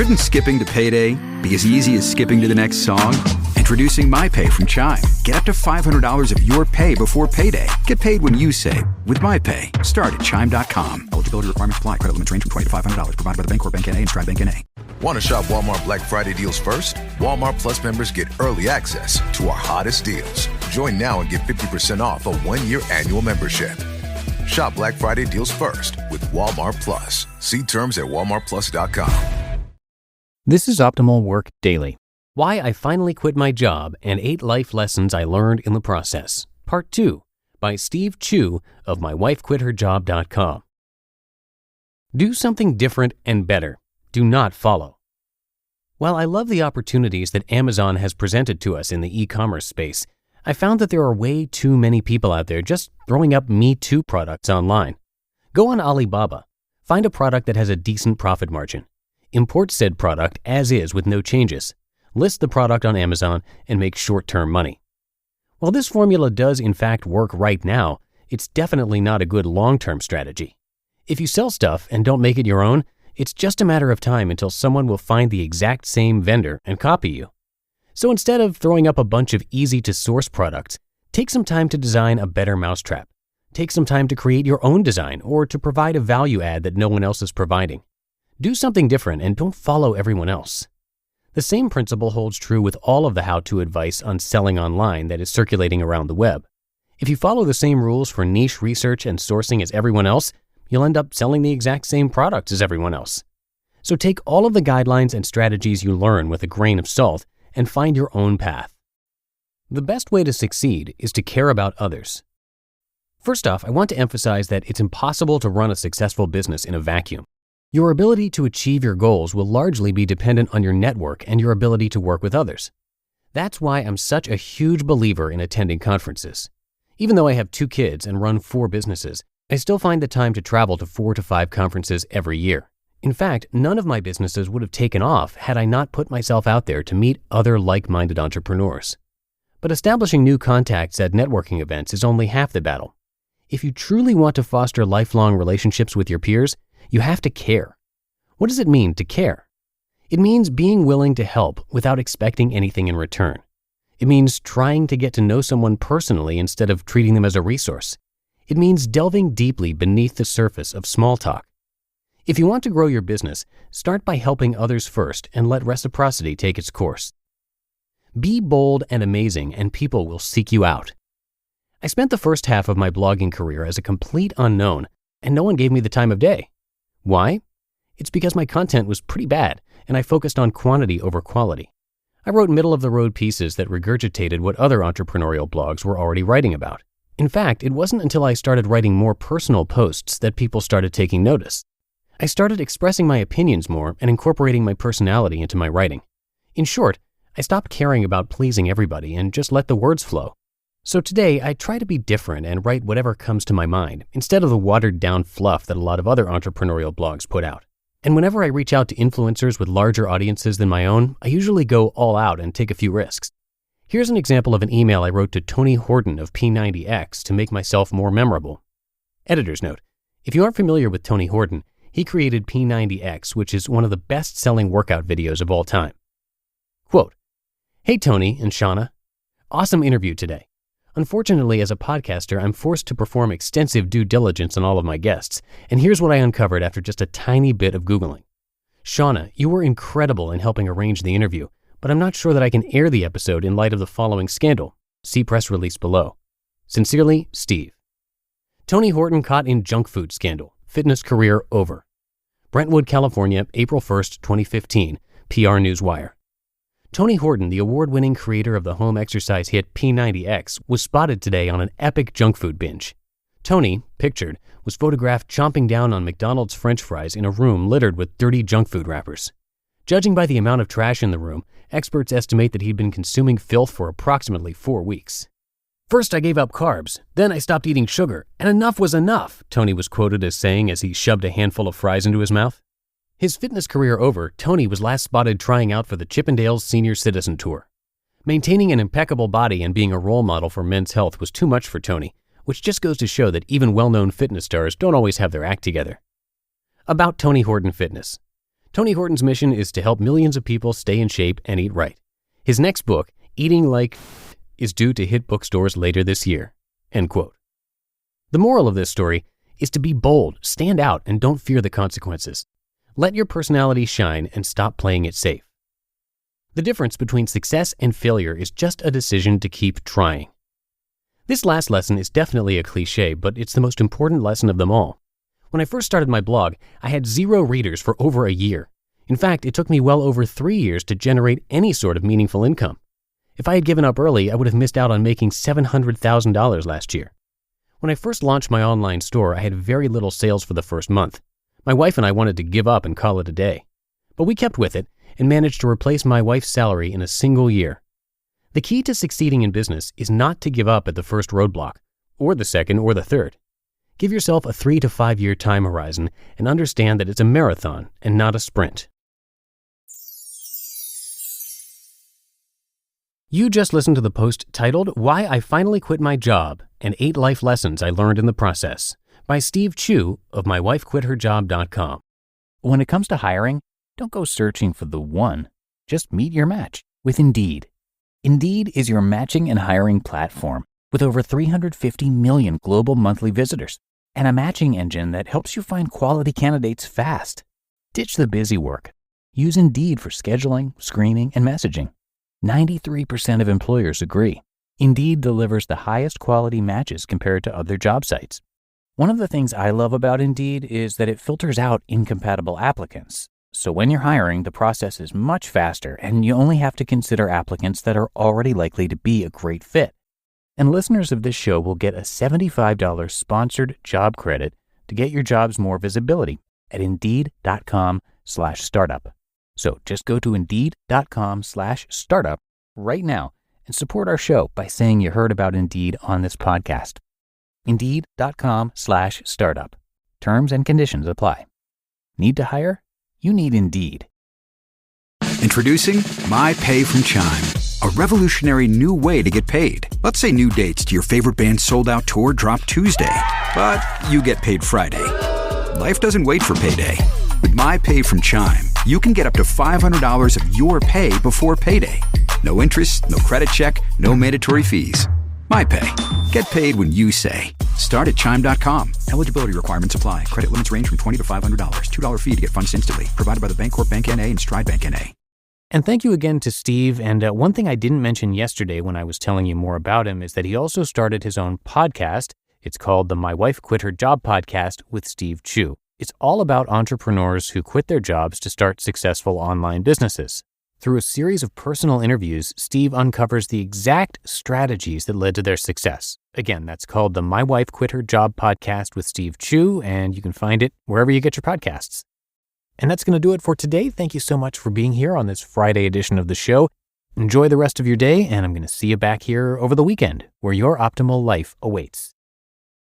Shouldn't skipping to payday be as easy as skipping to the next song? Introducing MyPay from Chime. Get up to $500 of your pay before payday. Get paid when you save with MyPay. Start at Chime.com. Eligibility requirements apply. Credit limits range from $20 to $500. Provided by the Bancorp Bank N.A. and Stride Bank N.A. Want to shop Walmart Black Friday deals first? Walmart Plus members get early access to our hottest deals. Join now and get 50% off a one-year annual membership. Shop Black Friday deals first with Walmart Plus. See terms at walmartplus.com. This is Optimal Work Daily. Why I Finally Quit My Job and 8 Life Lessons I Learned in the Process. Part 2 by Steve Chou of mywifequitherjob.com. Do something different and better. Do not follow. While I love the opportunities that Amazon has presented to us in the e-commerce space, I found that there are way too many people out there just throwing up Me Too products online. Go on Alibaba. Find a product that has a decent profit margin. Import said product as is with no changes. List the product on Amazon and make short-term money. While this formula does in fact work right now, it's definitely not a good long-term strategy. If you sell stuff and don't make it your own, it's just a matter of time until someone will find the exact same vendor and copy you. So instead of throwing up a bunch of easy-to-source products, take some time to design a better mousetrap. Take some time to create your own design or to provide a value add that no one else is providing. Do something different and don't follow everyone else. The same principle holds true with all of the how-to advice on selling online that is circulating around the web. If you follow the same rules for niche research and sourcing as everyone else, you'll end up selling the exact same products as everyone else. So take all of the guidelines and strategies you learn with a grain of salt and find your own path. The best way to succeed is to care about others. First off, I want to emphasize that it's impossible to run a successful business in a vacuum. Your ability to achieve your goals will largely be dependent on your network and your ability to work with others. That's why I'm such a huge believer in attending conferences. Even though I have 2 kids and run 4 businesses, I still find the time to travel to 4 to 5 conferences every year. In fact, none of my businesses would have taken off had I not put myself out there to meet other like-minded entrepreneurs. But establishing new contacts at networking events is only half the battle. If you truly want to foster lifelong relationships with your peers, you have to care. What does it mean to care? It means being willing to help without expecting anything in return. It means trying to get to know someone personally instead of treating them as a resource. It means delving deeply beneath the surface of small talk. If you want to grow your business, start by helping others first and let reciprocity take its course. Be bold and amazing, and people will seek you out. I spent the first half of my blogging career as a complete unknown, and no one gave me the time of day. Why? It's because my content was pretty bad, and I focused on quantity over quality. I wrote middle-of-the-road pieces that regurgitated what other entrepreneurial blogs were already writing about. In fact, it wasn't until I started writing more personal posts that people started taking notice. I started expressing my opinions more and incorporating my personality into my writing. In short, I stopped caring about pleasing everybody and just let the words flow. So today, I try to be different and write whatever comes to my mind, instead of the watered-down fluff that a lot of other entrepreneurial blogs put out. And whenever I reach out to influencers with larger audiences than my own, I usually go all out and take a few risks. Here's an example of an email I wrote to Tony Horton of P90X to make myself more memorable. Editor's note: if you aren't familiar with Tony Horton, he created P90X, which is one of the best-selling workout videos of all time. Quote, "Hey Tony and Shauna, awesome interview today. Unfortunately, as a podcaster, I'm forced to perform extensive due diligence on all of my guests, and here's what I uncovered after just a tiny bit of Googling. Shauna, you were incredible in helping arrange the interview, but I'm not sure that I can air the episode in light of the following scandal. See press release below. Sincerely, Steve." Tony Horton caught in junk food scandal. Fitness career over. Brentwood, California, April 1st, 2015, PR Newswire. Tony Horton, the award-winning creator of the home exercise hit P90X, was spotted today on an epic junk food binge. Tony, pictured, was photographed chomping down on McDonald's French fries in a room littered with dirty junk food wrappers. Judging by the amount of trash in the room, experts estimate that he'd been consuming filth for approximately 4 weeks. "First I gave up carbs, then I stopped eating sugar, and enough was enough," Tony was quoted as saying as he shoved a handful of fries into his mouth. His fitness career over, Tony was last spotted trying out for the Chippendales Senior Citizen Tour. Maintaining an impeccable body and being a role model for men's health was too much for Tony, which just goes to show that even well-known fitness stars don't always have their act together. About Tony Horton Fitness. Tony Horton's mission is to help millions of people stay in shape and eat right. His next book, Eating Like, is due to hit bookstores later this year. End quote. The moral of this story is to be bold, stand out, and don't fear the consequences. Let your personality shine and stop playing it safe. The difference between success and failure is just a decision to keep trying. This last lesson is definitely a cliche, but it's the most important lesson of them all. When I first started my blog, I had 0 readers for over a year. In fact, it took me well over 3 years to generate any sort of meaningful income. If I had given up early, I would have missed out on making $700,000 last year. When I first launched my online store, I had very little sales for the first month. My wife and I wanted to give up and call it a day. But we kept with it and managed to replace my wife's salary in a single year. The key to succeeding in business is not to give up at the first roadblock, or the second or the third. Give yourself a 3 to 5 year time horizon and understand that it's a marathon and not a sprint. You just listened to the post titled Why I Finally Quit My Job and 8 Life Lessons I Learned in the Process by Steve Chou of mywifequitherjob.com. When it comes to hiring, don't go searching for the one. Just meet your match with Indeed. Indeed is your matching and hiring platform with over 350 million global monthly visitors and a matching engine that helps you find quality candidates fast. Ditch the busy work. Use Indeed for scheduling, screening, and messaging. 93% of employers agree. Indeed delivers the highest quality matches compared to other job sites. One of the things I love about Indeed is that it filters out incompatible applicants. So when you're hiring, the process is much faster and you only have to consider applicants that are already likely to be a great fit. And listeners of this show will get a $75 sponsored job credit to get your jobs more visibility at Indeed.com/startup. So just go to Indeed.com/startup right now and support our show by saying you heard about Indeed on this podcast. Indeed.com/startup. Terms and conditions apply. Need to hire? You need Indeed. Introducing My Pay from Chime, a revolutionary new way to get paid. Let's say new dates to your favorite band's sold-out tour drop Tuesday, but you get paid Friday. Life doesn't wait for payday. With My Pay from Chime, you can get up to $500 of your pay before payday. No interest, no credit check, no mandatory fees. My Pay. Get paid when you say. Start at Chime.com. Eligibility requirements apply. Credit limits range from $20 to $500. $2 fee to get funds instantly. Provided by the Bancorp Bank N.A. and Stride Bank N.A. And thank you again to Steve. And one thing I didn't mention yesterday when I was telling you more about him is that he also started his own podcast. It's called the My Wife Quit Her Job podcast with Steve Chou. It's all about entrepreneurs who quit their jobs to start successful online businesses. Through a series of personal interviews, Steve uncovers the exact strategies that led to their success. Again, that's called the My Wife Quit Her Job podcast with Steve Chou, and you can find it wherever you get your podcasts. And that's going to do it for today. Thank you so much for being here on this Friday edition of the show. Enjoy the rest of your day, and I'm going to see you back here over the weekend, where your optimal life awaits.